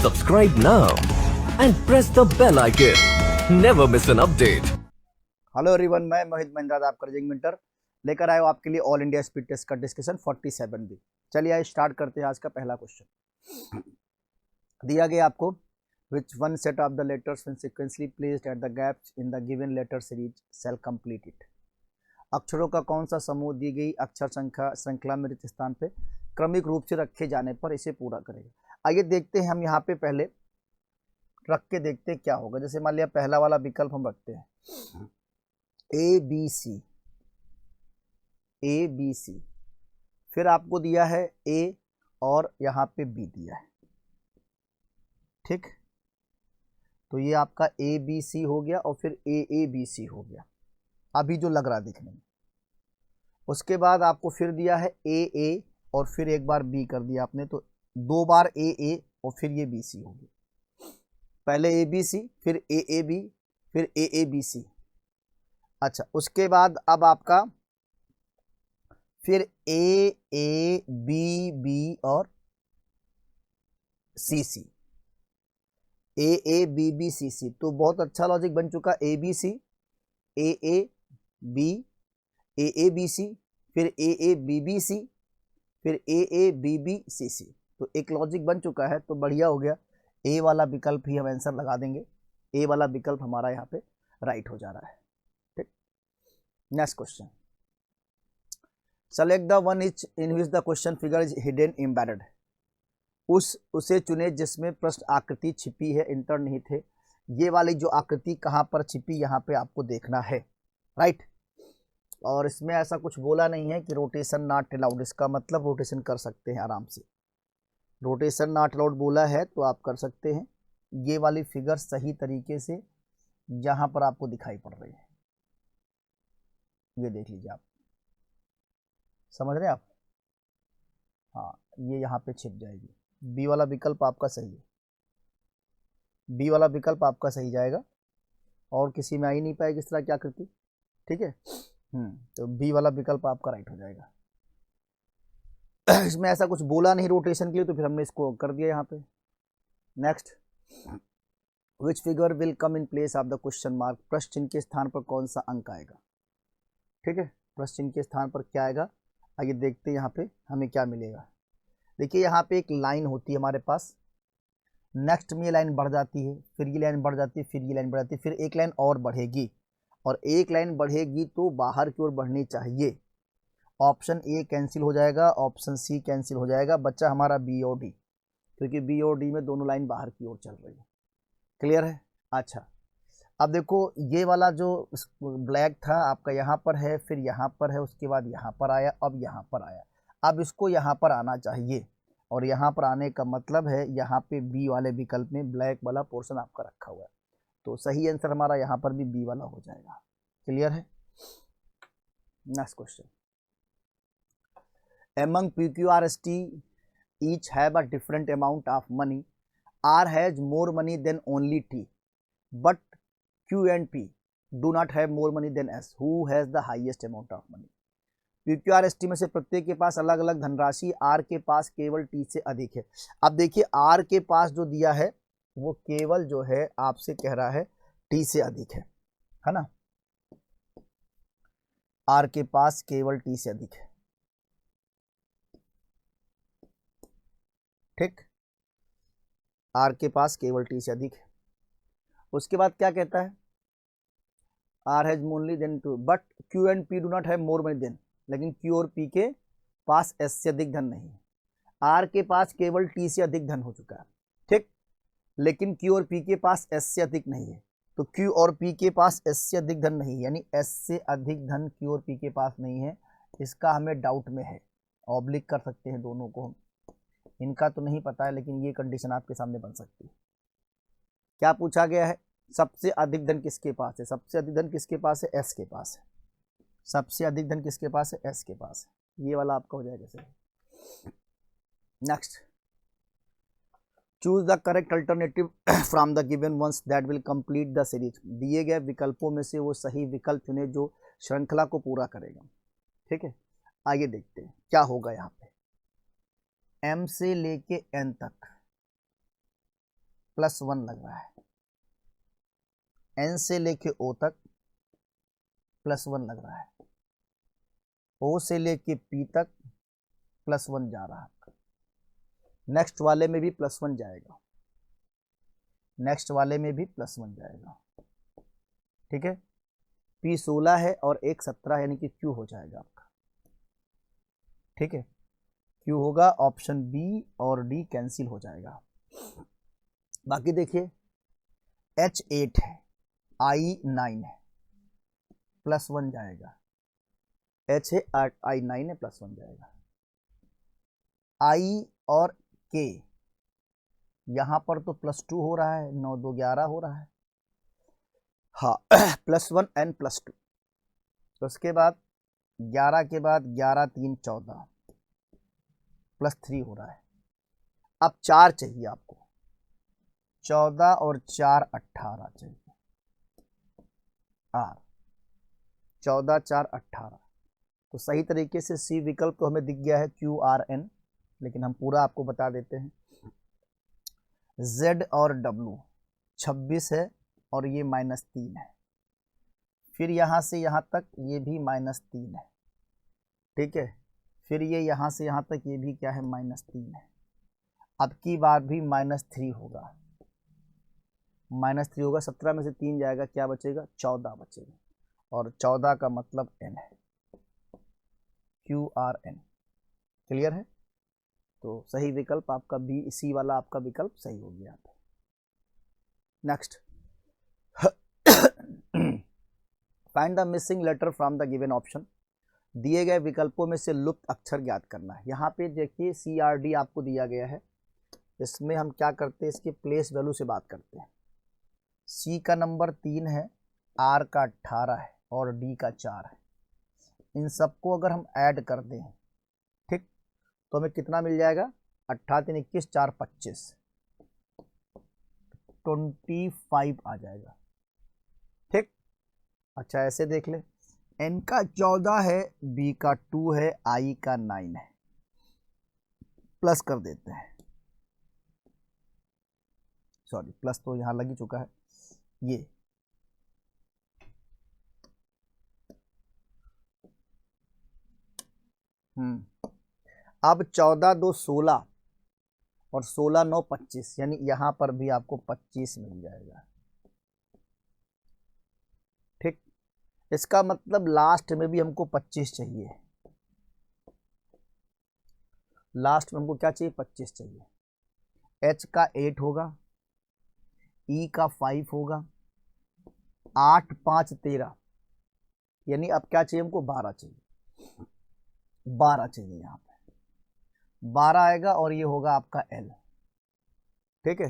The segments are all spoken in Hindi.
Subscribe now and press the bell icon. Never miss an update. Hello everyone, मैं मोहित महिंद्रा आपका रजिंग मेंटर लेकर आया हूँ आपके लिए ऑल इंडिया स्पीड टेस्ट का डिस्कशन 47 भी। चलिए आइए स्टार्ट करते हैं आज का पहला क्वेश्चन। दिया गया आपको, which one set of the letters when sequentially placed at the gaps in the given letter series shall complete it. अक्षरों का कौन सा समूह दी गई अक्षर श्रृंखला में रिक्त स्थान पे क्रमिक रूप से रखे जाने पर इसे पूरा करेगा। आइए देखते हैं, हम यहाँ पे पहले रख के देखते हैं क्या होगा। जैसे मान लिया पहला वाला विकल्प हम रखते हैं ए बी सी, फिर आपको दिया है ए और यहाँ पे बी दिया है, ठीक। तो ये आपका ए बी सी हो गया और फिर ए बी सी हो गया, अभी जो लग रहा दिखने में। उसके बाद आपको फिर दिया है ए और फिर एक बार बी कर दिया आपने, तो दो बार ए और फिर ये बी सी होगी। पहले ए बी सी, फिर ए बी, फिर ए बी सी। अच्छा, उसके बाद अब आपका फिर ए बी और सी सी, ए बी सी सी। तो बहुत अच्छा लॉजिक बन चुका। A B C, A B C, फिर ए बी सी, फिर ए बी सी सी। तो एक लॉजिक बन चुका है, तो बढ़िया हो गया। ए वाला विकल्प ही हम आंसर लगा देंगे। ए वाला विकल्प हमारा यहाँ पे राइट हो जा रहा है, ठीक। Next question, select the one etch in which the question figure is hidden embedded. उसे चुने जिसमें प्रश्न आकृति छिपी है, अंतर्निहित है। ये वाली जो आकृति कहाँ पर छिपी, यहाँ पे आपको देखना है, राइट। और इसमें ऐसा कुछ बोला नहीं है कि रोटेशन नॉट अलाउड, इसका मतलब रोटेशन कर सकते हैं आराम से। रोटेशन नॉट अलाउड बोला है तो आप कर सकते हैं। ये वाली फिगर सही तरीके से जहाँ पर आपको दिखाई पड़ रही है, ये देख लीजिए, आप समझ रहे हैं आप। हाँ, ये यहाँ पे छिप जाएगी। बी वाला विकल्प आपका सही है, बी वाला विकल्प आपका सही जाएगा, और किसी में आ ही नहीं पाएगी इस तरह की आकृति, ठीक है। तो बी वाला विकल्प आपका राइट हो जाएगा। इसमें ऐसा कुछ बोला नहीं रोटेशन के लिए, तो फिर हमने इसको कर दिया यहाँ पे। Next, which figure will come in place of the question mark. प्रश्न चिन्ह के स्थान पर कौन सा अंक आएगा, ठीक है। प्रश्न चिन्ह के स्थान पर क्या आएगा, आइए देखते हैं यहाँ पे हमें क्या मिलेगा। देखिए यहाँ पे एक लाइन होती है हमारे पास, नेक्स्ट में ये लाइन बढ़ जाती है, फिर ये लाइन बढ़ जाती है, फिर ये लाइन बढ़ जाती है, फिर एक लाइन और बढ़ेगी, और एक लाइन बढ़ेगी तो बाहर की ओर बढ़नी चाहिए। ऑप्शन ए कैंसिल हो जाएगा, ऑप्शन सी कैंसिल हो जाएगा, बच्चा हमारा बी और डी, क्योंकि बी और डी में दोनों लाइन बाहर की ओर चल रही है। क्लियर है। अच्छा, अब देखो ये वाला जो ब्लैक था आपका यहाँ पर है, फिर यहाँ पर है, उसके बाद यहाँ पर आया, अब यहाँ पर आया। अब इसको यहाँ पर आना चाहिए, और यहाँ पर आने का मतलब है यहाँ पे बी वाले विकल्प में ब्लैक वाला पोर्शन आपका रखा हुआ है, तो सही आंसर हमारा यहाँ पर भी बी वाला हो जाएगा। क्लियर है। Next question, among PQRST each have a different amount of money. R has more money than only T, but Q and P do not have more money than S. Who has the highest amount of money? PQRST में से प्रत्येक के पास अलग अलग धनराशि, R के पास केवल T से अधिक है। अब देखिए R के पास जो दिया है वो केवल जो है आपसे कह रहा है T से अधिक है ना। R के पास केवल T से अधिक है, ठीक। आर के पास केवल टी से अधिक है। उसके बाद क्या कहता है, R has morally than two, but Q and P do not have more money than. लेकिन क्यू और पी के पास एस से अधिक धन नहीं है। आर के पास केवल टी से अधिक धन हो चुका है, ठीक, लेकिन क्यू और पी के पास एस से अधिक नहीं है। तो क्यू और पी के पास एस से अधिक धन नहीं है, यानी एस से अधिक धन क्यू और पी के पास नहीं है। इसका हमें डाउट में है, ऑब्लिक कर सकते हैं दोनों को हम, इनका तो नहीं पता है, लेकिन ये कंडीशन आपके सामने बन सकती है। क्या पूछा गया है, सबसे अधिक धन किसके पास है। सबसे अधिक धन किसके पास है, एस के पास है। सबसे अधिक धन किसके पास है, एस के पास है। ये वाला आपका हो जाएगा सही। Next, choose the correct alternative from the given ones that will complete the series. दिए गए विकल्पों में से वो सही विकल्प चुने जो श्रृंखला को पूरा करेगा, ठीक है। आइए देखते हैं क्या होगा यहाँ पे। एम से लेके एन तक +1 लग रहा है, N से लेके O तक +1 लग रहा है, O से लेके P तक +1 जा रहा है। नेक्स्ट वाले में भी +1 जाएगा, नेक्स्ट वाले में भी +1 जाएगा। ठीक है, P 16 है और 1 17 यानी कि Q हो जाएगा आपका। ठीक है, Q होगा ऑप्शन B और D कैंसिल हो जाएगा। बाकी देखिए H 8 है, I 9 है, +1 जाएगा। H है 8, I 9 है, +1 जाएगा। I और K यहाँ पर तो +2 हो रहा है, 9 2 11 हो रहा है। हाँ +1 N +2, तो उसके बाद 11 के बाद 11 3 14 +3 हो रहा है। अब 4 चाहिए आपको, 14 और 4 18 चाहिए। R 14 4 18, तो सही तरीके से C विकल्प तो हमें दिख गया है QRN, लेकिन हम पूरा आपको बता देते हैं। Z और W 26 है और ये -3 है, फिर यहाँ से यहाँ तक ये भी -3 है। ठीक है, फिर ये यहाँ से यहाँ तक ये भी क्या है, -3 है। अब की बार भी -3 होगा, -3 होगा, 17 में से 3 जाएगा, क्या बचेगा, 14 बचेगा, और 14 का मतलब N है, QRN। क्लियर है, तो सही विकल्प आपका B, C वाला आपका विकल्प सही हो गया। Next, find the missing letter from the given option. दिए गए विकल्पों में से लुप्त अक्षर ज्ञात करना है। यहाँ पे देखिए CRD आपको दिया गया है, इसमें हम क्या करते हैं, इसके प्लेस वैल्यू से बात करते हैं। C का नंबर 3 है, R का 18 है और D का 4 है। इन सबको अगर हम ऐड कर दें, ठीक, तो हमें कितना मिल जाएगा, 18 3 21 4 25, 25 आ जाएगा। ठीक, अच्छा ऐसे देख ले, N का 14 है, B का 2 है, I का 9 है, प्लस कर देते हैं, सॉरी प्लस तो यहाँ लग ही चुका है। ये अब 14 2 16 और 16 9 25, यानी यहाँ पर भी आपको 25 मिल जाएगा। ठीक, इसका मतलब लास्ट में भी हमको 25 चाहिए, लास्ट में हमको क्या चाहिए, 25 चाहिए। H का 8 होगा, E का 5 होगा, 8 5 13, यानी अब क्या चाहिए हमको, 12 चाहिए, 12 चाहिए, यहाँ पे 12 आएगा और ये होगा आपका L। ठीक है,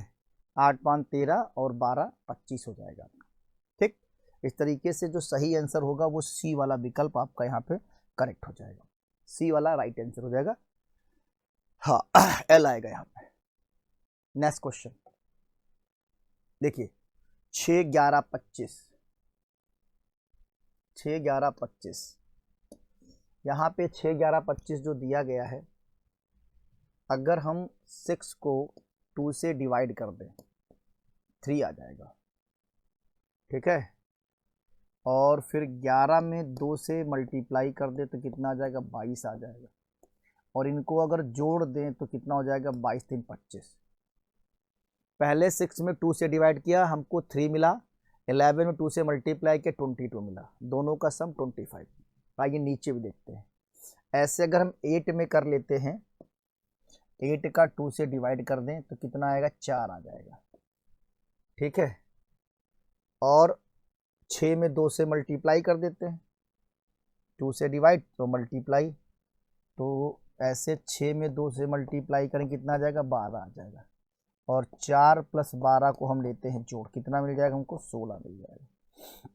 8 5 13 और 12 25 हो जाएगा आपका। ठीक, इस तरीके से जो सही आंसर होगा वो C वाला विकल्प आपका यहाँ पे करेक्ट हो जाएगा, C वाला राइट आंसर हो जाएगा। हाँ L आएगा यहाँ पे। नेक्स्ट क्वेश्चन देखिए, 6 11 25, 6 11 25, यहाँ पे 6 11 25 जो दिया गया है, अगर हम 6 को 2 से डिवाइड कर दें 3 आ जाएगा। ठीक है, और फिर 11 में 2 से मल्टीप्लाई कर दे तो कितना आ जाएगा, 22 आ जाएगा, और इनको अगर जोड़ दें तो कितना हो जाएगा, 22 3 25। पहले 6 में 2 से डिवाइड किया, हमको 3 मिला, 11 में 2 से मल्टीप्लाई किया 22 मिला, दोनों का सम 25। आइए नीचे भी देखते हैं। ऐसे अगर हम 8 में कर लेते हैं, 8 का 2 से डिवाइड कर दें तो कितना आएगा, 4 आ जाएगा। ठीक है, और 6 में 2 से मल्टीप्लाई कर देते हैं, 2 से डिवाइड तो मल्टीप्लाई, तो ऐसे 6 में 2 से मल्टीप्लाई करें कितना आ जाएगा, 12 आ जाएगा, और 4 + 12 को हम लेते हैं जोड़, कितना मिल जाएगा हमको, 16 मिल जाएगा।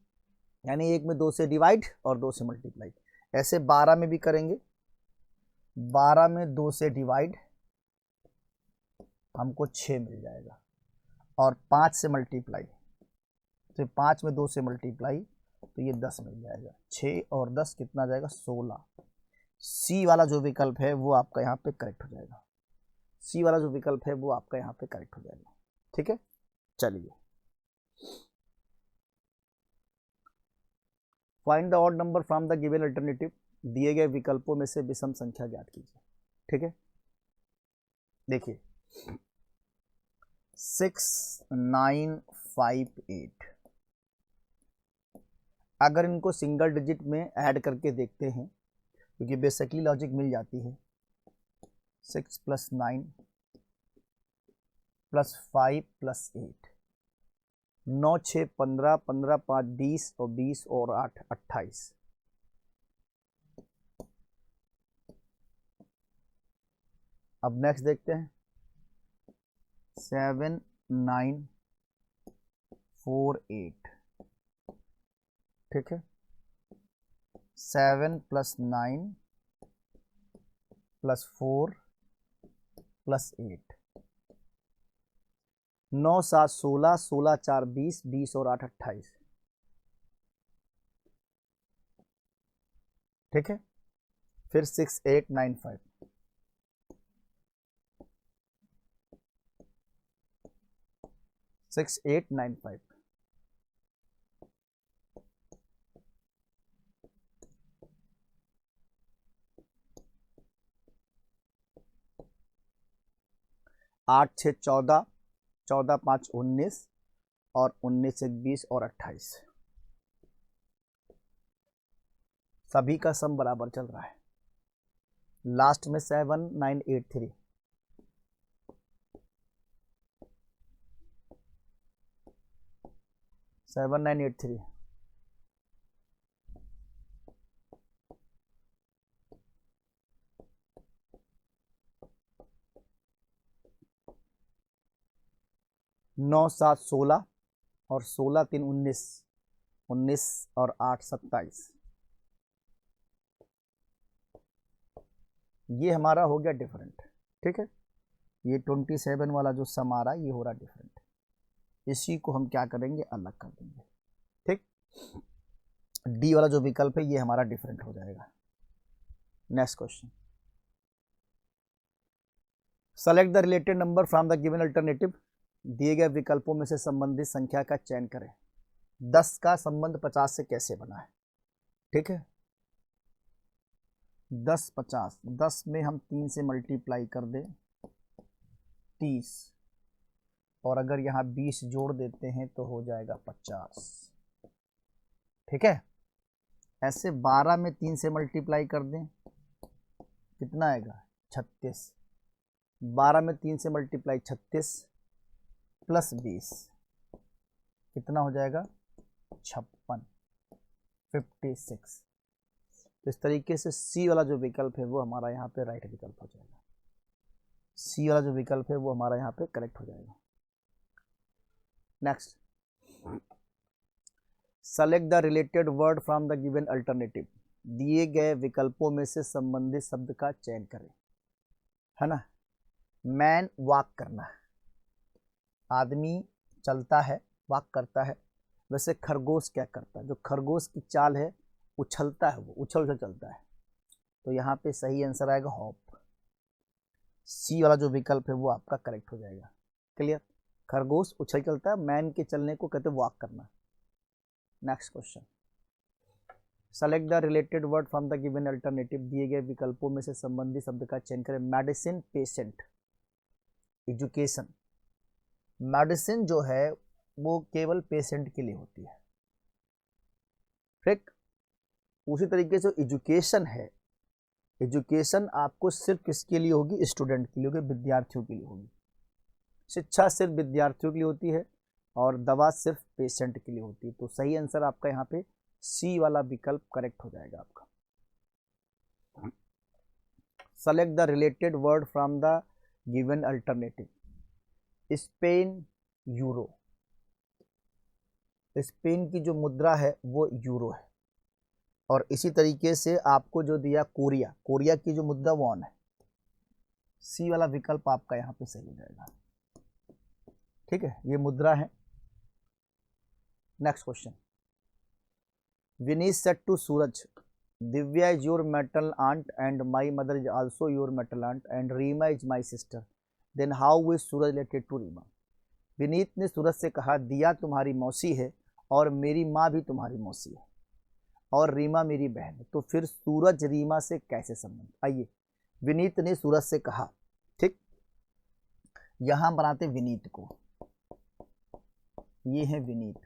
यानी 1 में 2 से डिवाइड और 2 से मल्टीप्लाई। ऐसे 12 में भी करेंगे, 12 में 2 से डिवाइड हमको 6 मिल जाएगा, और 5 से मल्टीप्लाई, तो 5 में 2 से मल्टीप्लाई तो ये 10 मिल जाएगा। 6 और 10 कितना आ जाएगा, 16। सी वाला जो विकल्प है वो आपका यहाँ पे करेक्ट हो जाएगा, सी वाला जो विकल्प है वो आपका यहाँ पे करेक्ट हो जाएगा। ठीक है, चलिए, find the odd number from the given alternative, दिए गए विकल्पों में से विषम संख्या ज्ञात कीजिए। ठीक है, देखिए 6958, अगर इनको सिंगल डिजिट में ऐड करके देखते हैं, क्योंकि बेसिकली लॉजिक मिल जाती है, 6 + 9 + 5 + 8, 9 6 15, 15 5 20 और 20 और 8 28। अब नेक्स्ट देखते हैं 7948। ठीक है, 7 + 9 + 4 + 8, 9 7 16, 16 4 20, 20 और 8 28। ठीक है, फिर 6895, 6895, आठ 6 14, 14 5 19 और 19 1 20 और 28। सभी का सम बराबर चल रहा है। लास्ट में 7983, 7983, नौ 7 16 और 16 3 19, 19 और 8 27। ये हमारा हो गया डिफरेंट। ठीक है, ये 27 वाला जो सम आ रहा है ये हो रहा डिफरेंट, इसी को हम क्या करेंगे, अलग कर देंगे। ठीक, डी वाला जो विकल्प है ये हमारा डिफरेंट हो जाएगा। Next question, select the related number from the given alternative, दिए गए विकल्पों में से संबंधित संख्या का चयन करें। 10 का संबंध 50 से कैसे बना है। ठीक है, 10 50, 10 में हम 3 से मल्टीप्लाई कर दें 30, और अगर यहाँ 20 जोड़ देते हैं तो हो जाएगा 50। ठीक है, ऐसे 12 में 3 से मल्टीप्लाई कर दें, कितना आएगा 36, 12 में 3 से मल्टीप्लाई 36 + 20, कितना हो जाएगा 56, 56। तो इस तरीके से सी वाला जो विकल्प है वो हमारा यहाँ पे राइट विकल्प हो जाएगा। सी वाला जो विकल्प है वो हमारा यहाँ पे करेक्ट हो जाएगा। Next, select the related word from the given alternative, दिए गए विकल्पों में से संबंधित शब्द का चयन करें। है ना, मैन वॉक करना, आदमी चलता है, वॉक करता है। वैसे खरगोश क्या करता है, जो खरगोश की चाल है उछलता है, वो उछल उछल चलता है। तो यहाँ पे सही आंसर आएगा हॉप। सी वाला जो विकल्प है वो आपका करेक्ट हो जाएगा। क्लियर, खरगोश उछल चलता है, मैन के चलने को कहते हैं वॉक करना। Next question, select the related word from the given alternative, दिए गए विकल्पों में से संबंधित शब्द का चयन करें। Medicine, patient, education. मेडिसिन जो है वो केवल पेशेंट के लिए होती है। ठीक, उसी तरीके से एजुकेशन है, एजुकेशन आपको सिर्फ किसके लिए होगी, स्टूडेंट के लिए होगी, विद्यार्थियों के लिए होगी। शिक्षा सिर्फ विद्यार्थियों के लिए होती है और दवा सिर्फ पेशेंट के लिए होती है। तो सही आंसर आपका यहाँ पे सी वाला विकल्प करेक्ट हो जाएगा आपका। Select the related word from the given alternative, Spain, euro. Spain की जो मुद्रा है वो यूरो है, और इसी तरीके से आपको जो दिया कोरिया, कोरिया की जो मुद्रा वो ऑन है। सी वाला विकल्प आपका यहाँ पे सही हो जाएगा। ठीक है, ये मुद्रा है। Next question, Vineet said to Suraj, Divya is your maternal aunt and my mother is also your maternal aunt and Reema is my sister, then how is Suraj related to Reema. Vineet ने सूरज से कहा, दिया तुम्हारी मौसी है और मेरी माँ भी तुम्हारी मौसी है और रीमा मेरी बहन है, तो फिर सूरज रीमा से कैसे संबंध। आइए, विनीत ने सूरज से कहा, ठीक, यहां बनाते विनीत को, ये है विनीत।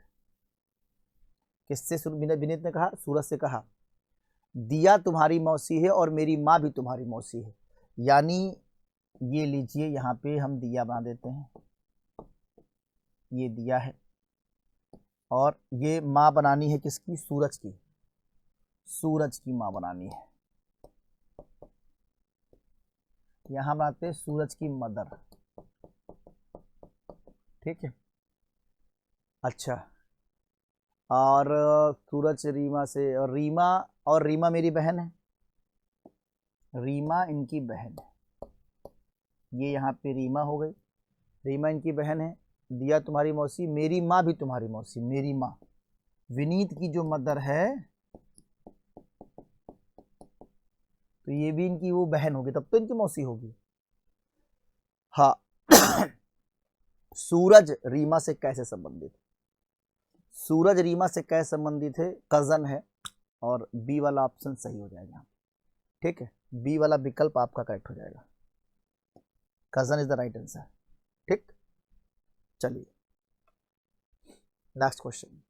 किससे विनीत ने कहा, सूरज से कहा, दिया तुम्हारी मौसी है और मेरी माँ भी तुम्हारी मौसी है, यानी ये लीजिए, यहाँ पे हम दिया बना देते हैं, ये दिया है और ये माँ बनानी है किसकी, सूरज की, सूरज की माँ बनानी है। यहां बनाते हैं सूरज की मदर, ठीक है। अच्छा, और सूरज रीमा से, और रीमा मेरी बहन है, रीमा इनकी बहन है, ये यहाँ पे रीमा हो गई, रीमा इनकी बहन है। दिया तुम्हारी मौसी, मेरी माँ भी तुम्हारी मौसी, मेरी माँ विनीत की जो मदर है, तो ये भी इनकी वो बहन होगी, तब तो इनकी मौसी होगी। हाँ सूरज रीमा से कैसे संबंधित, सूरज रीमा से कैसे संबंधित है, कजन है, और बी वाला ऑप्शन सही हो जाएगा, ठीक है, बी वाला विकल्प आपका करेक्ट हो जाएगा, cousin is the right answer, ठीक। चलिए next question,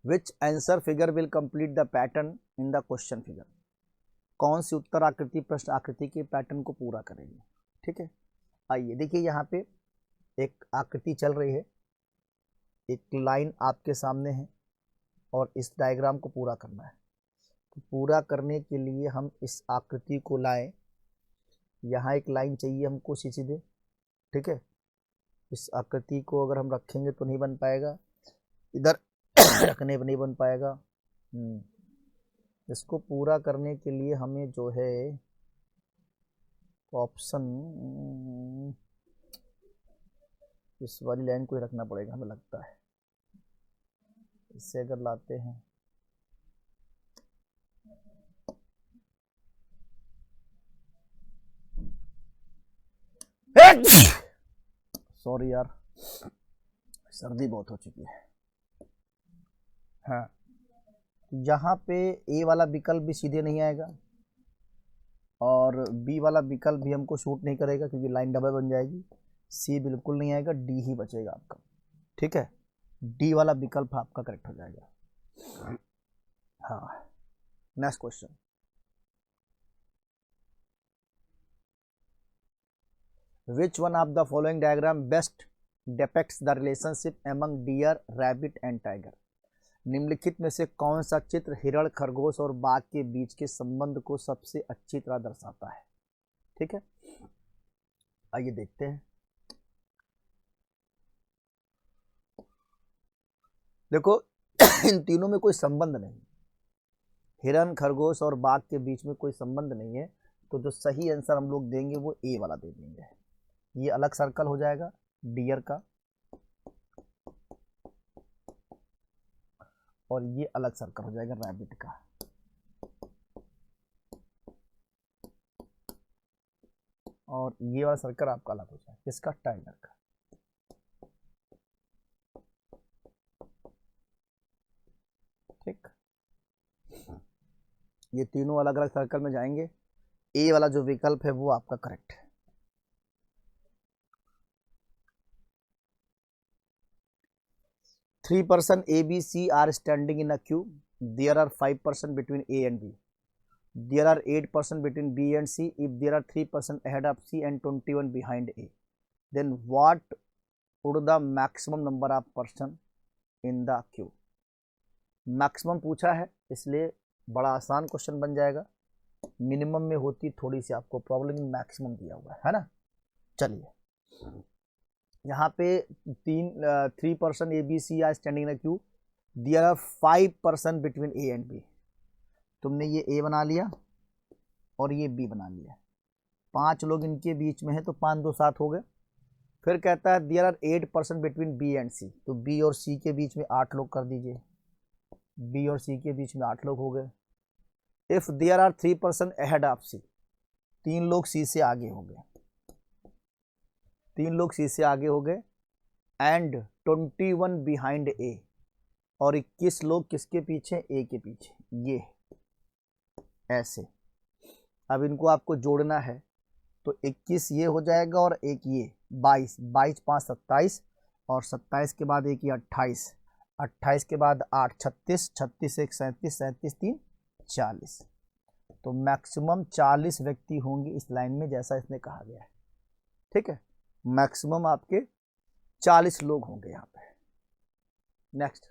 which answer figure will complete the pattern in the question figure, कौन सी उत्तर आकृति प्रश्न आकृति के पैटर्न को पूरा करेगी, ठीक है। आइए देखिए, यहाँ पे एक आकृति चल रही है, एक लाइन आपके सामने है और इस डायग्राम को पूरा करना है। तो पूरा करने के लिए हम इस आकृति को लाएं, यहाँ एक लाइन चाहिए हमको सीधे, ठीक है। इस आकृति को अगर हम रखेंगे तो नहीं बन पाएगा, इधर रखने पर नहीं बन पाएगा। इसको पूरा करने के लिए हमें जो है ऑप्शन, इस वाली लाइन को ही रखना पड़ेगा हमें लगता है, इससे अगर लाते हैं, सॉरी यार, सर्दी बहुत हो चुकी है। हाँ, यहाँ पे ए वाला विकल्प भी सीधे नहीं आएगा और बी वाला विकल्प भी हमको शूट नहीं करेगा क्योंकि लाइन डबल बन जाएगी, सी बिल्कुल नहीं आएगा, डी ही बचेगा आपका, ठीक है। डी वाला विकल्प आपका करेक्ट हो जाएगा। हाँ, next question, which one of the following diagram best depicts the relationship among deer, rabbit and tiger, निम्नलिखित में से कौन सा चित्र हिरण, खरगोश और बाघ के बीच के संबंध को सबसे अच्छी तरह दर्शाता है, ठीक है। आइए देखते हैं, देखो इन तीनों में कोई संबंध नहीं, हिरण, खरगोश और बाघ के बीच में कोई संबंध नहीं है, तो जो सही आंसर हम लोग देंगे वो ए वाला दे देंगे। ये अलग सर्कल हो जाएगा डियर का और ये अलग सर्कल हो जाएगा रैबिट का, और ये वाला सर्कल आपका अलग हो जाएगा किसका, टाइगर का, ठीक। ये तीनों अलग अलग सर्कल में जाएंगे, ए वाला जो विकल्प है वो आपका करेक्ट है। 3 person A, B, C are standing in a queue. There are 5 person between A and B. There are 8 person between B and C. If there are 3 person ahead of C and 21 behind A, then what would the maximum number of person in the queue? Maximum पूछा है इसलिए बड़ा आसान क्वेश्चन बन जाएगा, मिनिमम में होती थोड़ी सी आपको प्रॉब्लम, मैक्सिमम दिया हुआ है ना। चलिए यहाँ पे 3 person A, B, C are standing in queue, there are 5 person between A and B। तुमने ये A बना लिया और ये B बना लिया, 5 लोग इनके बीच में है तो 5 2 7 हो गए। फिर कहता है there are 8 person between B and C, तो B और C के बीच में 8 लोग कर दीजिए, B और C के बीच में 8 लोग हो गए। If there are 3 person ahead of C, 3 लोग C से आगे हो गए, 3 लोग सी से आगे हो गए एंड 21 बिहाइंड ए, और 21 लोग किसके पीछे, ए के पीछे, ये ऐसे। अब इनको आपको जोड़ना है तो 21 ये हो जाएगा और एक ये 22, 22 5 27, और 27 के बाद एक ये 28, 28 के बाद 8 36, 36 1 37, 37 3 40। तो मैक्सिमम 40 व्यक्ति होंगे इस लाइन में, जैसा इसने कहा गया है। ठीक है, मैक्सिमम आपके 40 लोग होंगे यहाँ पे। Next,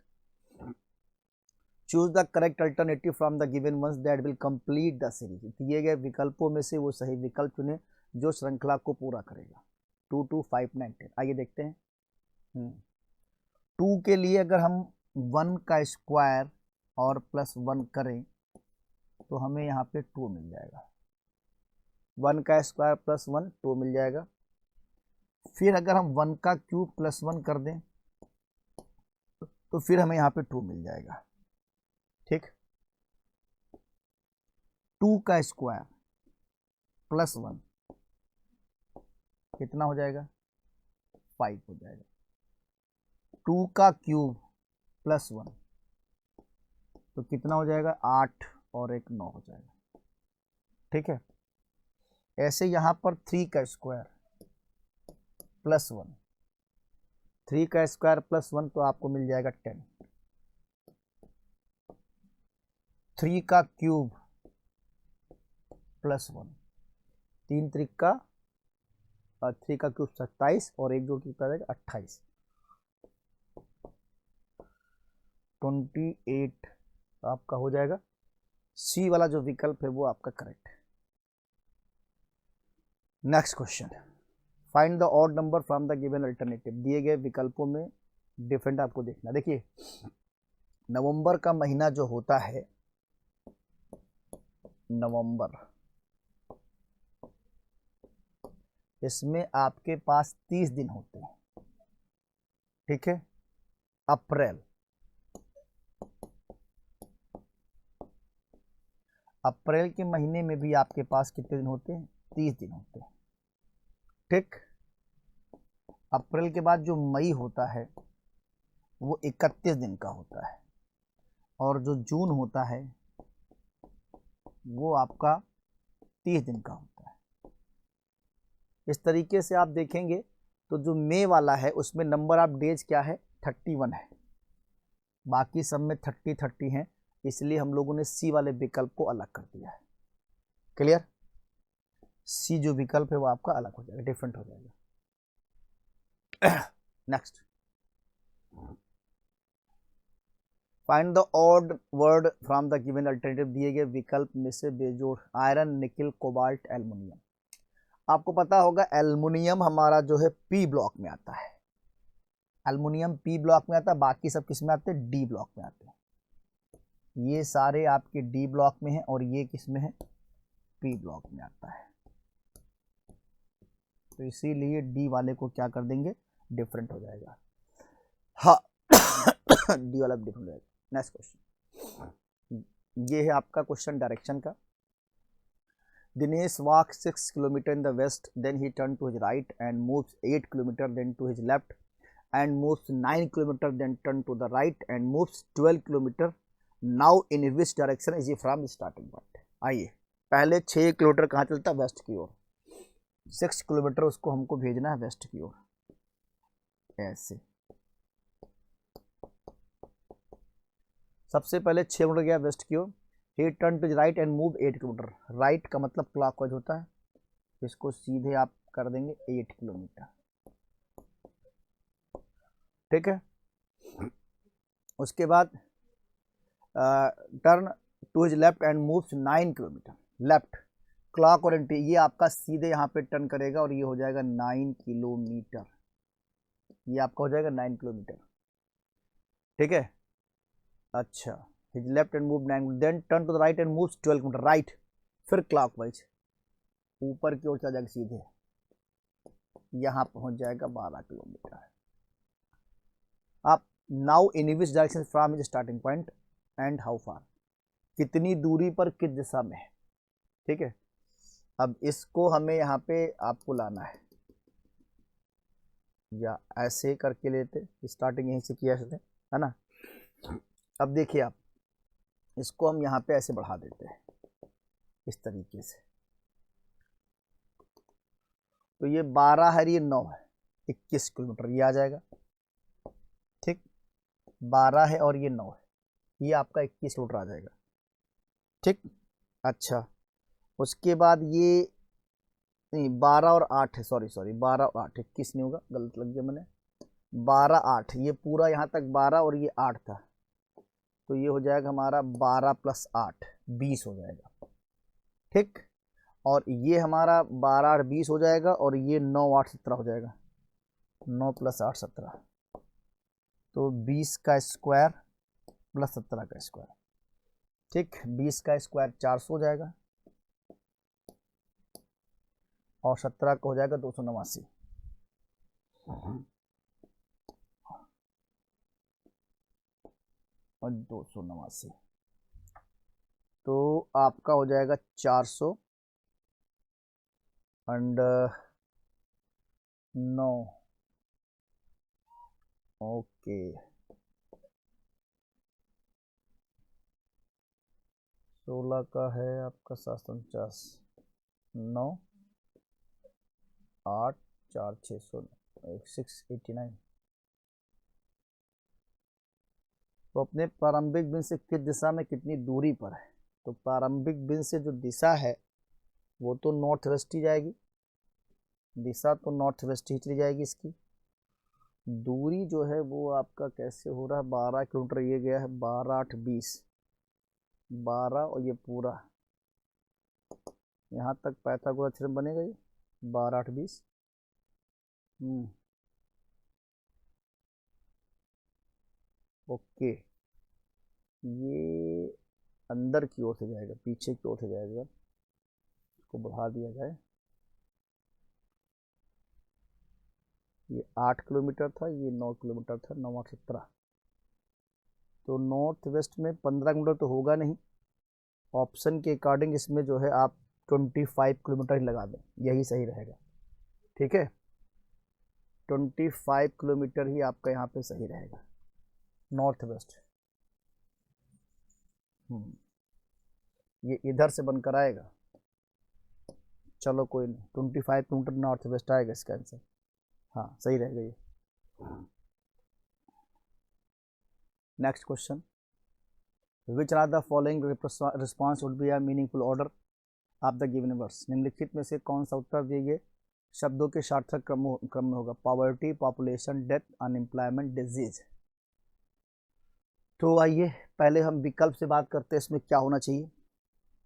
choose the correct alternative from the given ones that will complete the series. दिए गए विकल्पों में से वो सही विकल्प चुने जो श्रृंखला को पूरा करेगा। 2 2 5 9 10। आइए देखते हैं। 2 के लिए अगर हम 1 का स्क्वायर और प्लस 1 करें तो हमें यहाँ पे 2 मिल जाएगा। 1 का स्क्वायर प्लस 1 2 मिल जाएगा। फिर अगर हम 1 का क्यूब प्लस 1 कर दें तो फिर हमें यहाँ पे 2 मिल जाएगा। ठीक, 2 का स्क्वायर प्लस 1 कितना हो जाएगा, 5 हो जाएगा। 2 का क्यूब प्लस 1 तो कितना हो जाएगा, 8 और एक 9 हो जाएगा। ठीक है, ऐसे यहां पर 3 का स्क्वायर प्लस 1, 3 का स्क्वायर प्लस 1 तो आपको मिल जाएगा 10। 3 का क्यूब प्लस 1, 3 त्रिका 3 का क्यूब 27 और एक जो कितना रहेगा 28, 28 आपका हो जाएगा। सी वाला जो विकल्प है वो आपका करेक्ट है। Next question, find the odd number from the given alternative. दिए गए विकल्पों में डिफरेंट आपको देखना। देखिए, नवंबर का महीना जो होता है, नवंबर, इसमें आपके पास 30 दिन होते हैं। ठीक है, अप्रैल, अप्रैल के महीने में भी आपके पास कितने दिन होते हैं, 30 दिन होते हैं। ठीक, अप्रैल के बाद जो मई होता है वो 31 दिन का होता है, और जो जून होता है वो आपका 30 दिन का होता है। इस तरीके से आप देखेंगे तो जो मई वाला है उसमें नंबर ऑफ डेज क्या है, 31 है। बाकी सब में 30 30 हैं, इसलिए हम लोगों ने सी वाले विकल्प को अलग कर दिया है। क्लियर, सी जो विकल्प है वो आपका अलग हो जाएगा, डिफरेंट हो जाएगा। Next, find the odd word from the given alternative. दिए गए विकल्प में से बेजोड़, आयरन, निकिल, कोबाल्ट, एल्युमिनियम। आपको पता होगा एल्युमिनियम हमारा जो है पी ब्लॉक में आता है, एल्युमिनियम पी ब्लॉक में आता है, बाकी सब किस में आते हैं, डी ब्लॉक में आते हैं। ये सारे आपके डी ब्लॉक में हैं और ये किस में है, पी ब्लॉक में आता है। तो इसीलिए डी वाले को क्या कर देंगे, डिफरेंट हो जाएगा। हाँ, डी वाला डिफरेंट हो जाएगा। नेक्स्ट क्वेश्चन, ये है आपका क्वेश्चन डायरेक्शन का। Dinesh walk 6 kilometre in the west, then he turn to his right and moves 8 kilometre, then to his left and moves 9 kilometre, then turn to the right and moves 12 kilometre. Now in which direction is he from starting point. आइए, पहले 6 किलोमीटर कहाँ चलता है, वेस्ट की ओर। 6 किलोमीटर उसको हमको भेजना है वेस्ट की ओर, ऐसे। सबसे पहले 6 किलोमीटर गया वेस्ट की ओर। He turn to right and move 8 kilometre. Right का मतलब क्लॉकवाइज होता है, इसको सीधे आप कर देंगे 8 किलोमीटर। ठीक है, उसके बाद turn to his left and moves 9 kilometre. Left clock और एंटी, ये आपका सीधे यहाँ पे टर्न करेगा और ये हो जाएगा 9 किलोमीटर। ये आपका हो जाएगा 9 किलोमीटर। ठीक है, अच्छा, his left and move 9, then turn to the right and moves 12 kilometre. Right, फिर क्लॉकवाइज ऊपर की ओर चला जाएगा सीधे, यहाँ पहुंच जाएगा 12 किलोमीटर। आप now in which direction from his starting point and how far, कितनी दूरी पर किस दिशा में है। ठीक है, अब इसको हमें यहाँ पे आपको लाना है। या ऐसे करके लेते, स्टार्टिंग यहीं से किया सकते है ना। अब देखिए आप, इसको हम यहाँ पे ऐसे बढ़ा देते हैं इस तरीके से, तो ये 12 है, ये 9 है, 21 किलोमीटर ये आ जाएगा। ठीक, 12 है और ये 9 है, ये आपका 21 किलोमीटर आ जाएगा। ठीक, अच्छा उसके बाद ये नहीं, 12 और 8 है, सॉरी 12 और 8, 21 नहीं होगा, गलत लग गया मैंने। 12 8, ये पूरा यहाँ तक 12 और ये 8 था, तो ये हो जाएगा हमारा 12 + 8 20 हो जाएगा। ठीक, और ये हमारा 12 8 20 हो जाएगा, और ये 9 8 17 हो जाएगा, 9 + 8 17, तो 20 का स्क्वायर प्लस 17 का स्क्वायर। ठीक, 20 का स्क्वायर 400 हो जाएगा, और 17 का हो जाएगा 289, और 289, तो आपका हो जाएगा 400 एंड 9। ओके, 16 का है आपका 749, 9 8 4 600 689। तो अपने प्रारंभिक बिंदु से किस दिशा में कितनी दूरी पर है, तो प्रारंभिक बिंदु से जो दिशा है वो तो नॉर्थ वेस्ट ही जाएगी, दिशा तो नॉर्थ वेस्ट ही चली जाएगी। इसकी दूरी जो है वो आपका कैसे हो रहा है, 12 किलोमीटर ये गया है, 12 8 20, 12 और ये पूरा यहाँ तक पाइथागोरस थ्योरम बनेगा, ये 12 8 20। ओके, ये अंदर की ओर से जाएगा, पीछे की ओर से जाएगा, इसको बढ़ा दिया जाए, ये 8 किलोमीटर था, ये 9 किलोमीटर था, 9 8 17, तो नॉर्थ वेस्ट में 15 किलोमीटर तो होगा नहीं, ऑप्शन के अकॉर्डिंग इसमें जो है आप 25 किलोमीटर ही लगा दें, यही सही रहेगा। ठीक है, 25 किलोमीटर ही आपका यहाँ पे सही रहेगा, नॉर्थ वेस्ट। ये इधर से बनकर आएगा, चलो कोई नहीं, 25 किलोमीटर नॉर्थ वेस्ट आएगा इसका आंसर, हाँ सही रहेगा ये। Next question, which are the following response would be a meaningful order of the given words, निम्नलिखित में से कौन सा उत्तर दिए गए शब्दों के सार्थक क्रम में होगा, poverty, population, death, unemployment, disease. तो आइए पहले हम विकल्प से बात करते हैं, इसमें क्या होना चाहिए।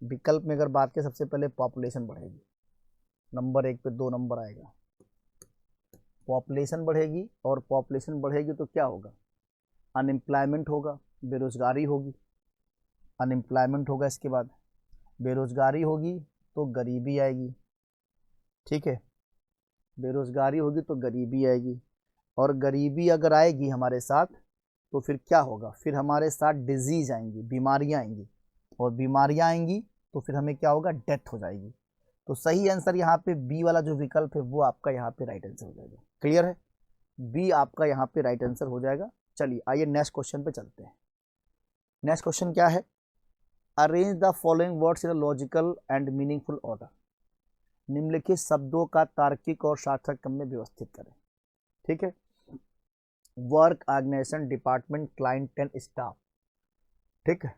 विकल्प में अगर बात करें, सबसे पहले पॉपुलेशन बढ़ेगी, नंबर 1 पे 2 नंबर आएगा, पॉपुलेशन बढ़ेगी, और पॉपुलेशन बढ़ेगी तो क्या होगा, अनएम्प्लॉयमेंट होगा, बेरोजगारी होगी, अनएम्प्लॉयमेंट होगा, इसके बाद बेरोजगारी होगी तो गरीबी आएगी। ठीक है, बेरोजगारी होगी तो गरीबी आएगी, और गरीबी अगर आएगी हमारे साथ तो फिर क्या होगा, फिर हमारे साथ डिजीज आएंगी, बीमारियां आएंगी, और बीमारियां आएंगी तो फिर हमें क्या होगा, डेथ हो जाएगी। तो सही आंसर यहाँ पे बी वाला जो विकल्प है वो आपका यहाँ पे राइट आंसर हो जाएगा। क्लियर है, बी आपका यहाँ पे राइट आंसर हो जाएगा। चलिए आइए नेक्स्ट क्वेश्चन पे चलते हैं। नेक्स्ट क्वेश्चन क्या है, arrange the following words in a logical and meaningful order, निम्नलिखित शब्दों का तार्किक और सार्थक क्रम में व्यवस्थित करें। ठीक है, work, organisation, department, client and staff. ठीक है,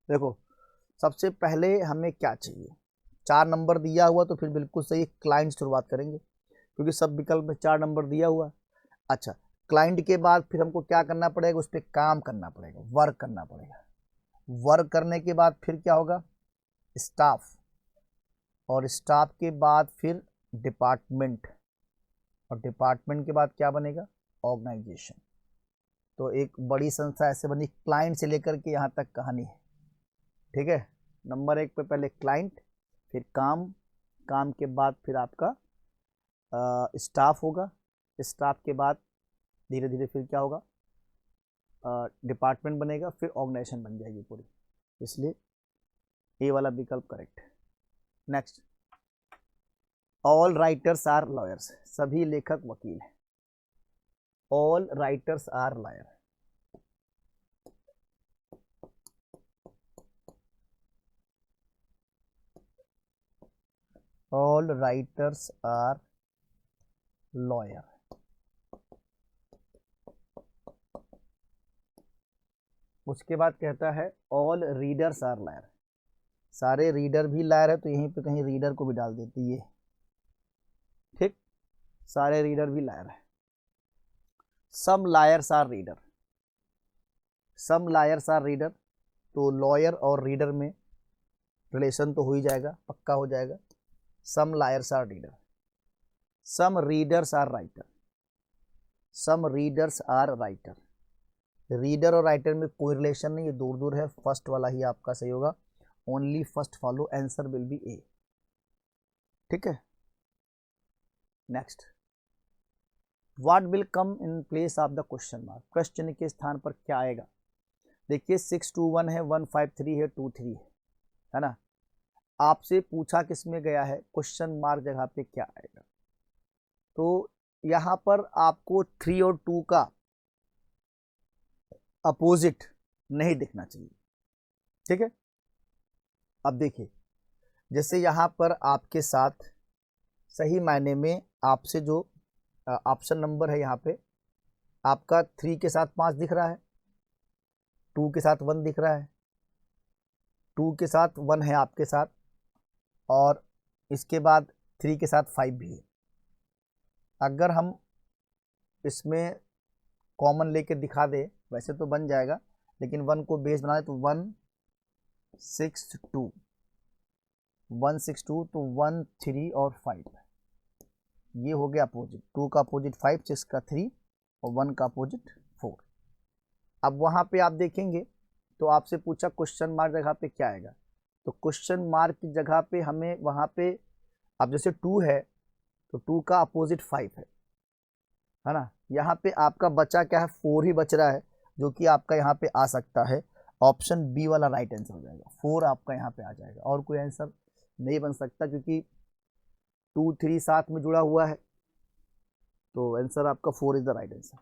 देखो सबसे पहले हमें क्या चाहिए, 4 नंबर दिया हुआ तो फिर बिल्कुल सही, क्लाइंट शुरुआत करेंगे क्योंकि सब विकल्प में 4 नंबर दिया हुआ। अच्छा, क्लाइंट के बाद फिर हमको क्या करना पड़ेगा, उस पर काम करना पड़ेगा, वर्क करना पड़ेगा, वर्क करने के बाद फिर क्या होगा, स्टाफ, और स्टाफ के बाद फिर डिपार्टमेंट, और डिपार्टमेंट के बाद क्या बनेगा, ऑर्गेनाइजेशन। तो एक बड़ी संस्था ऐसे बनी, क्लाइंट से लेकर के यहाँ तक कहानी है। ठीक है, नंबर 1 पे पहले क्लाइंट, फिर काम, काम के बाद फिर आपका स्टाफ होगा, स्टाफ के बाद धीरे धीरे फिर क्या होगा, डिपार्टमेंट बनेगा, फिर ऑर्गेनाइजेशन बन जाएगी पूरी, इसलिए ए वाला विकल्प correct. Next, all writers are lawyers, सभी लेखक वकील हैं। All writers are liar. All writers are lawyer. उसके बाद कहता है ऑल रीडर्स आर लायर। सारे रीडर भी लायर है, तो यहीं पे कहीं रीडर को भी डाल देती है, ठीक, सारे रीडर भी लायर है। Some liars are reader. Some liars are reader, तो लॉयर और रीडर में रिलेशन तो हो ही जाएगा, पक्का हो जाएगा। Some liars are reader. Some readers are writer. Some readers are writer. Reader और राइटर में कोई रिलेशन नहीं, ये दूर दूर है, फर्स्ट वाला ही आपका सही होगा। Only first follow, answer will be A, ठीक है। Next, what will come in place of the question mark. प्रश्न चिन्ह के स्थान पर क्या आएगा। देखिए 621 है, 153 है, 23 है ना। आपसे पूछा किस में गया है, क्वेश्चन मार्क जगह पे क्या आएगा। तो यहां पर आपको 3 और 2 का अपोजिट नहीं दिखना चाहिए, ठीक है। अब देखिए, जैसे यहां पर आपके साथ सही मायने में आपसे जो ऑप्शन नंबर है, यहाँ पे आपका 3 के साथ 5 दिख रहा है, 2 के साथ 1 दिख रहा है, 2 के साथ 1 है आपके साथ, और इसके बाद 3 के साथ 5 भी है। अगर हम इसमें कॉमन लेके दिखा दे, वैसे तो बन जाएगा, लेकिन 1 को बेस बना दे तो 162, 162, तो 1 3 और 5, ये हो गया अपोजिट। 2 का अपोजिट 5, 6 का 3 और 1 का अपोजिट 4। अब वहाँ पे आप देखेंगे तो आपसे पूछा क्वेश्चन मार्क जगह पे क्या आएगा, तो क्वेश्चन मार्क की जगह पे हमें वहाँ पे, अब जैसे 2 है तो 2 का अपोजिट 5 है ना। यहाँ पे आपका बचा क्या है, 4 ही बच रहा है, जो कि आपका यहाँ पे आ सकता है। ऑप्शन बी वाला राइट आंसर हो जाएगा, 4 आपका यहाँ पे आ जाएगा, और कोई आंसर नहीं बन सकता, क्योंकि 2 3 साथ में जुड़ा हुआ है, तो आंसर आपका 4 is the right answer.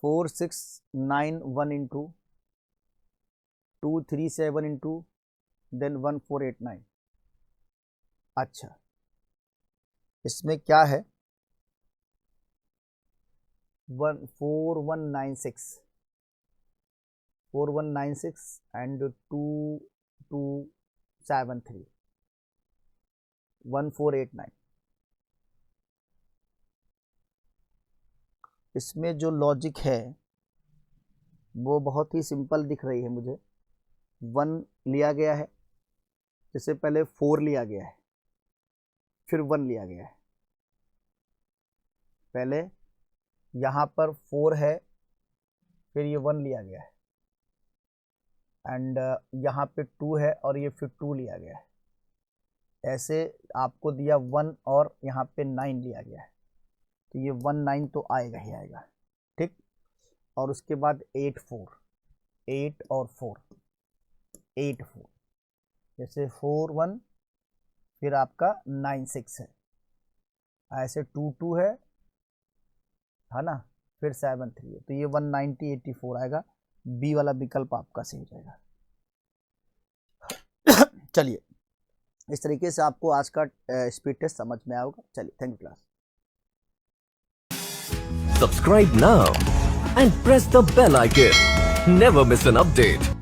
4 6 9 1 into 2 3 7 into then 1 4 8 9। अच्छा, इसमें क्या है, 4196 एंड 2273 1489। इसमें जो लॉजिक है वो बहुत ही सिंपल दिख रही है मुझे। 1 लिया गया है, जैसे पहले 4 लिया गया है, फिर 1 लिया गया है। पहले यहाँ पर 4 है, फिर ये 1 लिया गया है, एंड यहाँ पे 2 है और ये फिर 2 लिया गया है। ऐसे आपको दिया 1 और यहाँ पे 9 लिया गया है, तो ये 1 9 तो आएगा ही आएगा, ठीक। और उसके बाद 8 4, 8 और 4, 8 4, जैसे 4 1, फिर आपका 9 6 है, ऐसे 2 2 है ना, फिर 7 3 है, तो ये 190 84 आएगा। बी वाला विकल्प आपका सही हो जाएगा। चलिए, इस तरीके से आपको आज का स्पीड टेस्ट समझ में आएगा। चलिए, thank you class. Subscribe now and press the bell icon. Never miss an update.